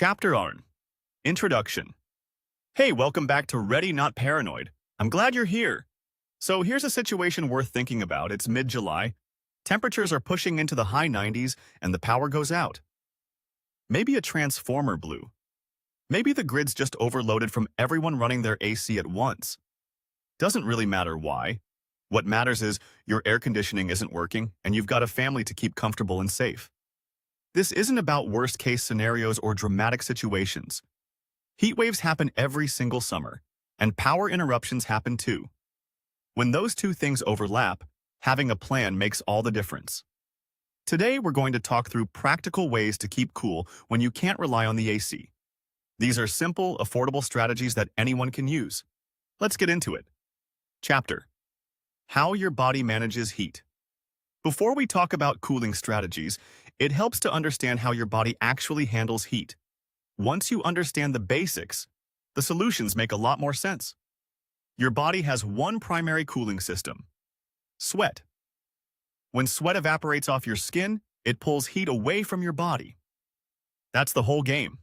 Chapter on Introduction. Hey, welcome back to Ready Not Paranoid. I'm glad you're here. So here's a situation worth thinking about. It's mid-July. Temperatures are pushing into the high 90s and the power goes out. Maybe a transformer blew. Maybe the grid's just overloaded from everyone running their AC at once. Doesn't really matter why. What matters is your air conditioning isn't working and you've got a family to keep comfortable and safe. This isn't about worst-case scenarios or dramatic situations. Heat waves happen every single summer, and power interruptions happen too. When those two things overlap, having a plan makes all the difference. Today, we're going to talk through practical ways to keep cool when you can't rely on the AC. These are simple, affordable strategies that anyone can use. Let's get into it. Chapter: How your body manages heat. Before we talk about cooling strategies, it helps to understand how your body actually handles heat. Once you understand the basics, the solutions make a lot more sense. Your body has one primary cooling system: sweat. When sweat evaporates off your skin, it pulls heat away from your body. That's the whole game.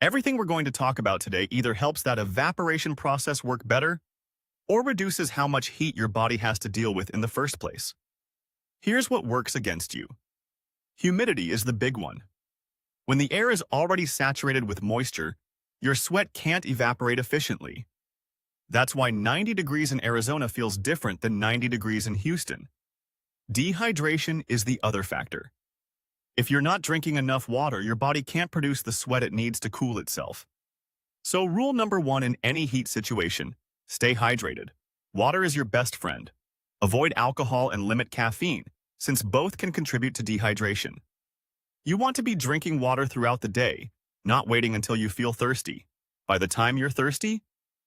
Everything we're going to talk about today either helps that evaporation process work better or reduces how much heat your body has to deal with in the first place. Here's what works against you. Humidity is the big one. When the air is already saturated with moisture, your sweat can't evaporate efficiently. That's why 90 degrees in Arizona feels different than 90 degrees in Houston. Dehydration is the other factor. If you're not drinking enough water, your body can't produce the sweat it needs to cool itself. So rule number one in any heat situation: stay hydrated. Water is your best friend. Avoid alcohol and limit caffeine, since both can contribute to dehydration. You want to be drinking water throughout the day, not waiting until you feel thirsty. By the time you're thirsty,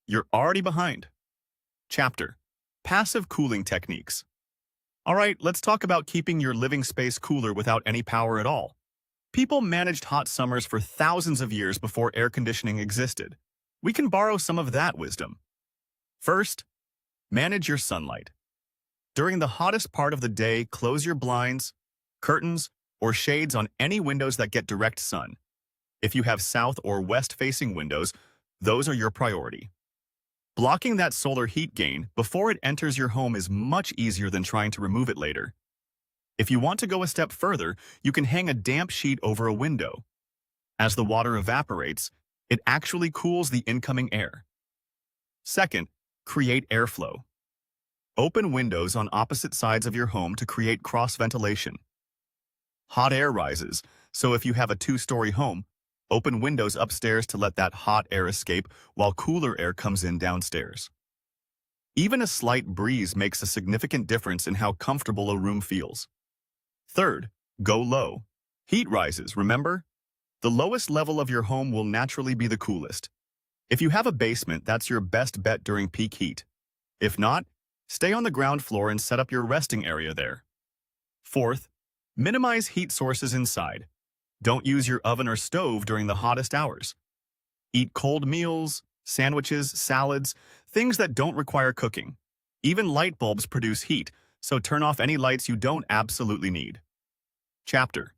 you're already behind. Chapter: Passive Cooling Techniques. All right, let's talk about keeping your living space cooler without any power at all. People managed hot summers for thousands of years before air conditioning existed. We can borrow some of that wisdom. First, manage your sunlight. During the hottest part of the day, close your blinds, curtains, or shades on any windows that get direct sun. If you have south or west-facing windows, those are your priority. Blocking that solar heat gain before it enters your home is much easier than trying to remove it later. If you want to go a step further, you can hang a damp sheet over a window. As the water evaporates, it actually cools the incoming air. Second, create airflow. Open windows on opposite sides of your home to create cross-ventilation. Hot air rises, so if you have a two-story home, open windows upstairs to let that hot air escape while cooler air comes in downstairs. Even a slight breeze makes a significant difference in how comfortable a room feels. Third, go low. Heat rises, remember? The lowest level of your home will naturally be the coolest. If you have a basement, that's your best bet during peak heat. If not, stay on the ground floor and set up your resting area there. Fourth, minimize heat sources inside. Don't use your oven or stove during the hottest hours. Eat cold meals, sandwiches, salads, things that don't require cooking. Even light bulbs produce heat, so turn off any lights you don't absolutely need. Chapter: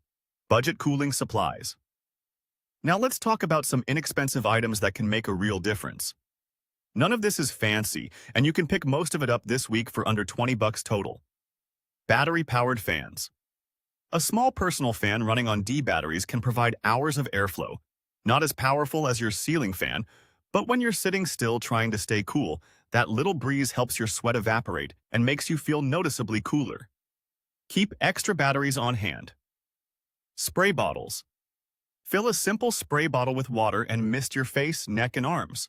Budget Cooling Supplies. Now let's talk about some inexpensive items that can make a real difference. None of this is fancy, and you can pick most of it up this week for under $20 total. Battery-powered fans. A small personal fan running on D batteries can provide hours of airflow. Not as powerful as your ceiling fan, but when you're sitting still trying to stay cool, that little breeze helps your sweat evaporate and makes you feel noticeably cooler. Keep extra batteries on hand. Spray bottles. Fill a simple spray bottle with water and mist your face, neck, and arms.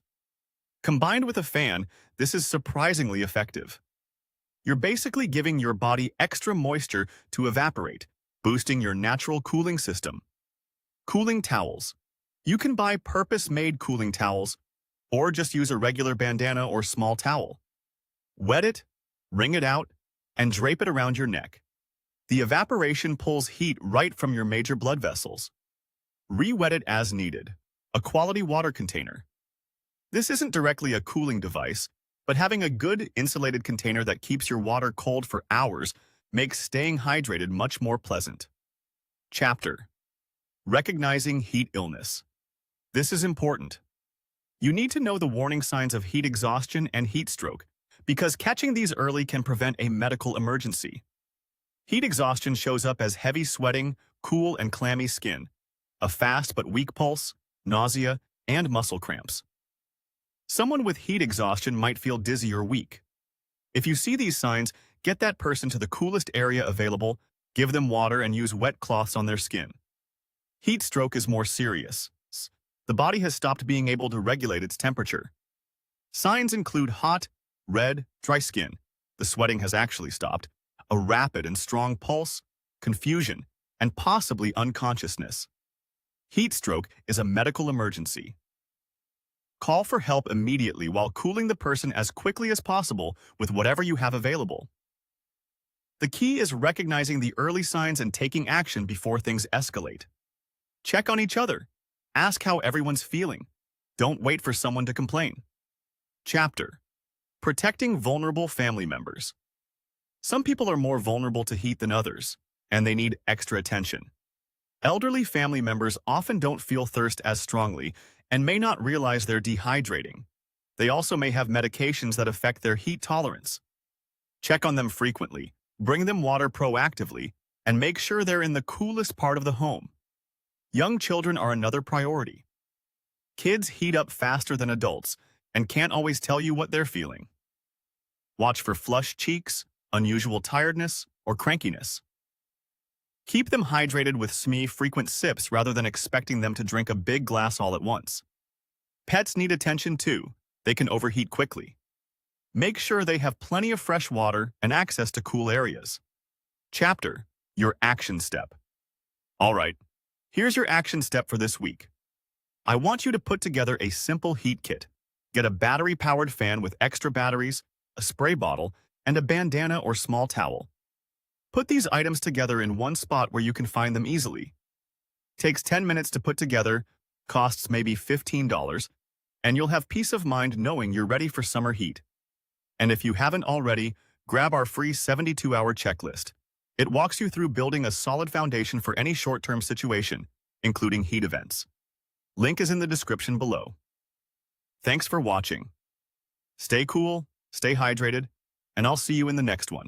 Combined with a fan, this is surprisingly effective. You're basically giving your body extra moisture to evaporate, boosting your natural cooling system. Cooling towels. You can buy purpose-made cooling towels, or just use a regular bandana or small towel. Wet it, wring it out, and drape it around your neck. The evaporation pulls heat right from your major blood vessels. Re-wet it as needed. A quality water container. This isn't directly a cooling device, but having a good insulated container that keeps your water cold for hours makes staying hydrated much more pleasant. Chapter: Recognizing heat illness. This is important. You need to know the warning signs of heat exhaustion and heat stroke, because catching these early can prevent a medical emergency. Heat exhaustion shows up as heavy sweating, cool and clammy skin, a fast but weak pulse, nausea, and muscle cramps. Someone with heat exhaustion might feel dizzy or weak. If you see these signs, get that person to the coolest area available, give them water, and use wet cloths on their skin. Heat stroke is more serious. The body has stopped being able to regulate its temperature. Signs include hot, red, dry skin. The sweating has actually stopped. A rapid and strong pulse, confusion, and possibly unconsciousness. Heat stroke is a medical emergency. Call for help immediately while cooling the person as quickly as possible with whatever you have available. The key is recognizing the early signs and taking action before things escalate. Check on each other. Ask how everyone's feeling. Don't wait for someone to complain. Chapter: Protecting vulnerable family members. Some people are more vulnerable to heat than others, and they need extra attention. Elderly family members often don't feel thirst as strongly and may not realize they're dehydrating. They also may have medications that affect their heat tolerance. Check on them frequently, bring them water proactively, and make sure they're in the coolest part of the home. Young children are another priority. Kids heat up faster than adults and can't always tell you what they're feeling. Watch for flushed cheeks, unusual tiredness, or crankiness. Keep them hydrated with frequent sips rather than expecting them to drink a big glass all at once. Pets need attention too. They can overheat quickly. Make sure they have plenty of fresh water and access to cool areas. Chapter: Your action step. All right, here's your action step for this week. I want you to put together a simple heat kit. Get a battery-powered fan with extra batteries, a spray bottle, and a bandana or small towel. Put these items together in one spot where you can find them easily. Takes 10 minutes to put together, costs maybe $15, and you'll have peace of mind knowing you're ready for summer heat. And if you haven't already, grab our free 72-hour checklist. It walks you through building a solid foundation for any short-term situation, including heat events. Link is in the description below. Thanks for watching. Stay cool, stay hydrated, and I'll see you in the next one.